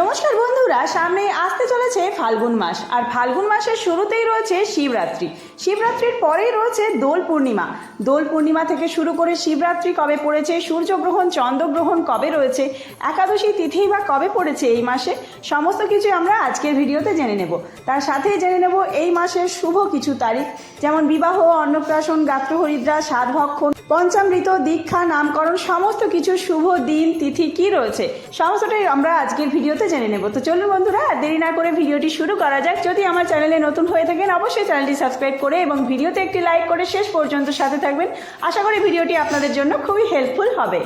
নমস্কার বন্ধুরা, সামনে আসতে চলেছে ফাল্গুন মাস। আর ফাল্গুন মাসের শুরুতেই রয়েছে শিবরাত্রি। শিবরাত্রির পরেই রয়েছে দোল পূর্ণিমা। দোল পূর্ণিমা থেকে শুরু করে শিবরাত্রি কবে পড়েছে, সূর্যগ্রহণ চন্দ্রগ্রহণ কবে রয়েছে, একাদশী তিথি বা কবে পড়েছে এই মাসে, সমস্ত কিছু আমরা আজকের ভিডিওতে জেনে নেব। তার সাথেই জেনে নেব এই মাসের শুভ কিছু তারিখ, যেমন বিবাহ, অন্নপ্রাশন, গাত্রহরিদ্রা, সাধভক্ষণ, পঞ্চামৃত, দীক্ষা, নামকরণ, সমস্ত কিছু শুভ দিন তিথি কি রয়েছে সমস্তটাই আমরা আজকের ভিডিওতে জেনে নেব। তো চলুন বন্ধুরা, আর দেরি না করে ভিডিওটি শুরু করা যাক। যদি আমার চ্যানেলে নতুন হয়ে থাকেন অবশ্যই চ্যানেলটি সাবস্ক্রাইব করে এবং ভিডিওতে একটি লাইক করে শেষ পর্যন্ত সাথে থাকবেন। আশা করি ভিডিওটি আপনাদের জন্য খুবই হেল্পফুল হবে।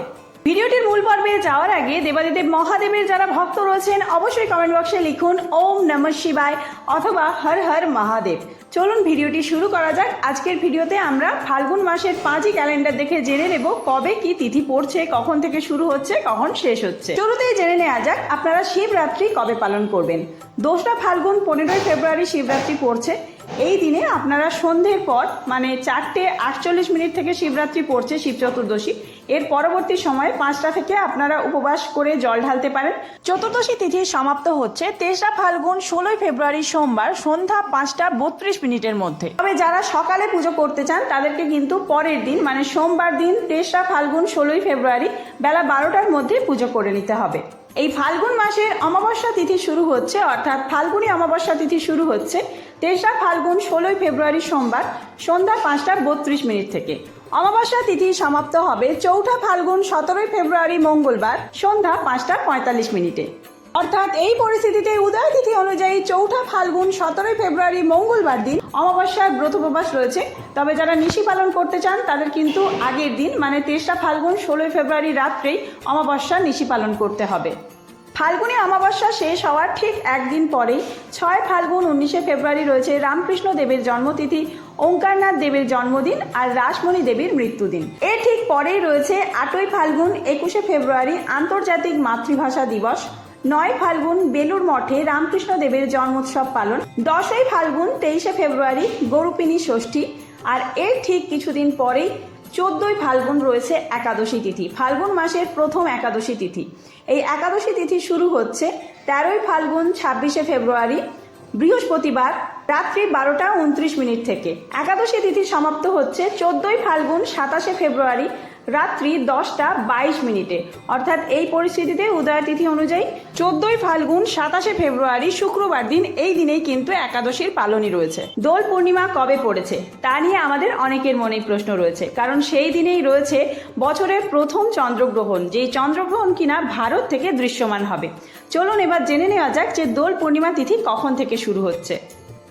ভিডিওটির মূল পর্বে যাওয়ার আগে দেবাদিদেব মহাদেবের যারা ভক্ত রয়েছেন অবশ্যই কমেন্ট বক্সে লিখুন ওম নমঃ শিবায় অথবা হর হর মহাদেব। চলুন ভিডিওটি শুরু করা যাক। আজকের ভিডিওতে আমরা ফাল্গুন মাসের 5ই ক্যালেন্ডার দেখে জেনে নেব কবে কি তিথি পড়ছে, কখন থেকে শুরু হচ্ছে, কখন শেষ হচ্ছে। শুরুতেই জেনে নেওয়া যাক আপনারা শিবরাত্রি কবে পালন করবেন। 2রা ফাল্গুন 15ই ফেব্রুয়ারি শিবরাত্রি পড়ছে। এই দিনে আপনারা সন্ধ্যের পর মানে 4:48 থেকে শিবরাত্রি পড়ছে, শিব চতুর্দশী। এর পরবর্তী সময়ে 5টা থেকে আপনারা উপবাস করে জল ঢালতে পারেন। চতুর্দশী তিথি সমাপ্ত হচ্ছে 3রা ফাল্গুন 16ই ফেব্রুয়ারি সোমবার সন্ধ্যা 5:32 মধ্যে। তবে যারা সকালে পুজো করতে চান তাদেরকে কিন্তু পরের দিন মানে সোমবার দিন 3রা ফাল্গুন 16ই ফেব্রুয়ারি বেলা 12টার মধ্যে পুজো করে নিতে হবে। এই ফাল্গুন মাসের অমাবস্যা তিথি শুরু হচ্ছে, অর্থাৎ ফাল্গুনী অমাবস্যা তিথি শুরু হচ্ছে 3রা ফাল্গুন 16ই ফেব্রুয়ারি সোমবার সন্ধ্যা 5:32 থেকে। অমাবস্যা তিথি সমাপ্ত হবে 4ঠা ফাল্গুন 17ই ফেব্রুয়ারি মঙ্গলবার সন্ধ্যা 5:45। অর্থাৎ এই পরিস্থিতিতে উদয় তিথি অনুযায়ী 4ঠা ফাল্গুন 17ই ফেব্রুয়ারি মঙ্গলবার দিন অমাবস্যার ব্রত উপবাস রয়েছে। তবে যারা নিশি পালন করতে চান তাদের কিন্তু আগের দিন মানে 3রা ফাল্গুন 16ই ফেব্রুয়ারি রাত্রেই অমাবস্যা নিশি পালন করতে হবে। ফাল্গুনী অমাবস্যা শেষ হওয়ার ঠিক একদিন পরেই 6 ফাল্গুন 19শে ফেব্রুয়ারি রয়েছে রামকৃষ্ণ দেবের জন্মতিথি, ওঙ্কারনাথ দেবের জন্মদিন আর রাসমণি দেবীর মৃত্যুদিন। এর ঠিক পরেই রয়েছে 8ই ফাল্গুন 21শে ফেব্রুয়ারি আন্তর্জাতিক মাতৃভাষা দিবস, 9 ফাল্গুন বেলুর মঠে রামকৃষ্ণ দেবের জন্মোৎসব পালন, 10ই ফাল্গুন 23শে ফেব্রুয়ারি গরুপিনী ষষ্ঠী। আর এর ঠিক কিছুদিন পরেই 14ই ফাল্গুন রয়েছে একাদশী তিথি, ফাল্গুন মাসের প্রথম একাদশী তিথি। এই একাদশী তিথি শুরু হচ্ছে 13ই ফাল্গুন 26শে ফেব্রুয়ারি বৃহস্পতিবার রাত্রি 12:29 থেকে। একাদশী তিথি সমাপ্ত হচ্ছে 14ই ফাল্গুন 27শে ফেব্রুয়ারি রাত্রি 10:22। অর্থাৎ এই পরিস্থিতিতে উদয় তিথি অনুযায়ী 14ই ফাল্গুন 27শে ফেব্রুয়ারি শুক্রবার দিন এই দিনেই কিন্তু একাদশীর পালনই রয়েছে। দোল পূর্ণিমা কবে পড়েছে তা নিয়ে আমাদের অনেকের মনেই প্রশ্ন রয়েছে, কারণ সেই দিনেই রয়েছে বছরের প্রথম চন্দ্রগ্রহণ, যেই চন্দ্রগ্রহণ কিনা ভারত থেকে দৃশ্যমান হবে। চলুন এবার জেনে নেওয়া যাক যে দোল পূর্ণিমা তিথি কখন থেকে শুরু হচ্ছে।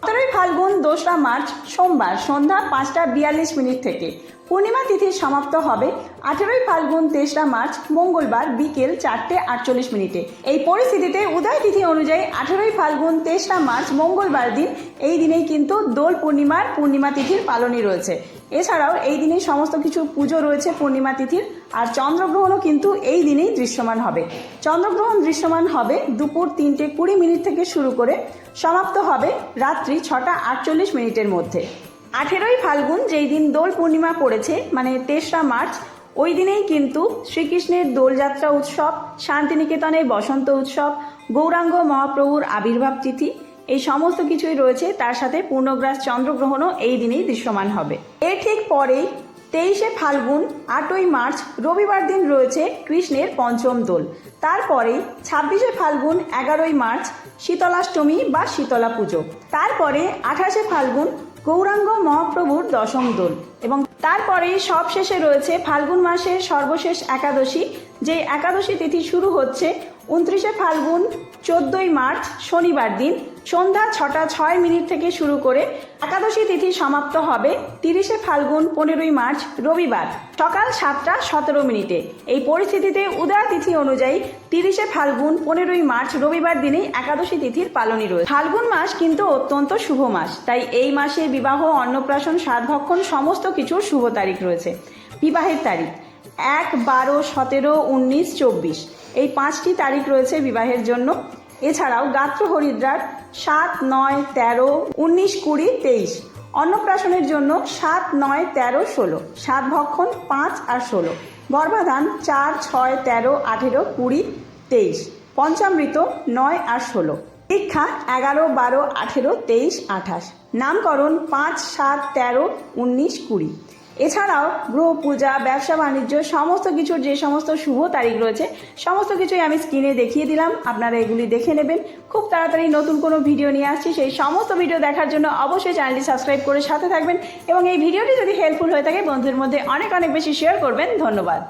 17ই ফাল্গুন 2রা মার্চ সোমবার সন্ধ্যা 5:42 থেকে। পূর্ণিমা তিথি সমাপ্ত হবে 18ই ফাল্গুন 3রা মার্চ মঙ্গলবার বিকেল 4:48। এই পরিস্থিতিতে উদয় তিথি অনুযায়ী 18ই ফাল্গুন 3রা মার্চ মঙ্গলবার দিন এই দিনেই কিন্তু দোল পূর্ণিমার পূর্ণিমা তিথির পালনই রয়েছে। এছাড়াও এই দিনে সমস্ত কিছু পুজো রয়েছে পূর্ণিমা তিথির। আর চন্দ্রগ্রহণও কিন্তু এই দিনেই দৃশ্যমান হবে। চন্দ্রগ্রহণ দৃশ্যমান হবে দুপুর 3:20 থেকে শুরু করে সমাপ্ত হবে রাত্রি 6:48 মধ্যে। 18ই ফাল্গুন যেই দিন দোল পূর্ণিমা পড়েছে মানে 3রা মার্চ, ওই দিনেই কিন্তু শ্রীকৃষ্ণের দোলযাত্রা উৎসব, শান্তিনিকেতনে বসন্ত উৎসব, গৌরাঙ্গ মহাপ্রভুর আবির্ভাব তিথি, এই সমস্ত কিছুই রয়েছে। তার সাথে পূর্ণগ্রাস চন্দ্রগ্রহণও এই দিনেই দৃশ্যমান হবে। এর ঠিক পরেই 23শে ফাল্গুন 8ই মার্চ রবিবার দিন রয়েছে কৃষ্ণের পঞ্চম দোল। তারপরে 26শে ফাল্গুন 11ই মার্চ শীতলাষ্টমী বা শীতলা পুজো। তারপরে 28শে ফাল্গুন গৌরাঙ্গ মহাপ্রভুর দশম দোল এবং তারপরে সবশেষে রয়েছে ফাল্গুন মাসের সর্বশেষ একাদশী, যে একাদশী তিথি শুরু হচ্ছে 29শে ফাল্গুন 14ই মার্চ শনিবার দিন সন্ধ্যা 6:06 থেকে শুরু করে একাদশী তিথি সমাপ্ত হবে 30শে ফাল্গুন 15ই মার্চ রবিবার সকাল 7:17। এই পরিস্থিতিতে উদয় তিথি অনুযায়ী 30শে ফাল্গুন 15ই মার্চ রবিবার দিনেই একাদশী তিথির পালনই রয়েছে। ফাল্গুন মাস কিন্তু অত্যন্ত শুভ মাস, তাই এই মাসে বিবাহ, অন্নপ্রাশন, সাধভক্ষণ সমস্ত কিছুর শুভ তারিখ রয়েছে। বিবাহের তারিখ 1, 12, 17, 19, 24 এই 5টি তারিখ রয়েছে বিবাহের জন্য। এছাড়াও গাত্রহরিদ্রার 7, 9, 13, 19, 20, 23। অন্নপ্রাশনের জন্য 7, 9, 13, 16। সাধভক্ষণ 5 আর 16। গর্ভাধান 4, 6, 13, 18, 20, 23। পঞ্চামৃত 9 আর 16, দীক্ষা 11, 12, 18, 23, 28, নামকরণ 5, 7, 13, 19, 20। এছাড়াও গ্রহ পূজা, ব্যবসা বাণিজ্য সমস্ত কিছুর যে সমস্ত শুভ তারিখ রয়েছে সমস্ত কিছুই আমি স্ক্রিনে দেখিয়ে দিলাম, আপনারা এগুলি দেখে নেবেন। খুব তাড়াতাড়ি নতুন কোনো ভিডিও নিয়ে আসছি, সেই সমস্ত ভিডিও দেখার জন্য অবশ্যই চ্যানেলটি সাবস্ক্রাইব করে সাথে থাকবেন এবং এই ভিডিওটি যদি হেল্পফুল হয়ে থাকে বন্ধুদের মধ্যে অনেক অনেক বেশি শেয়ার করবেন। ধন্যবাদ।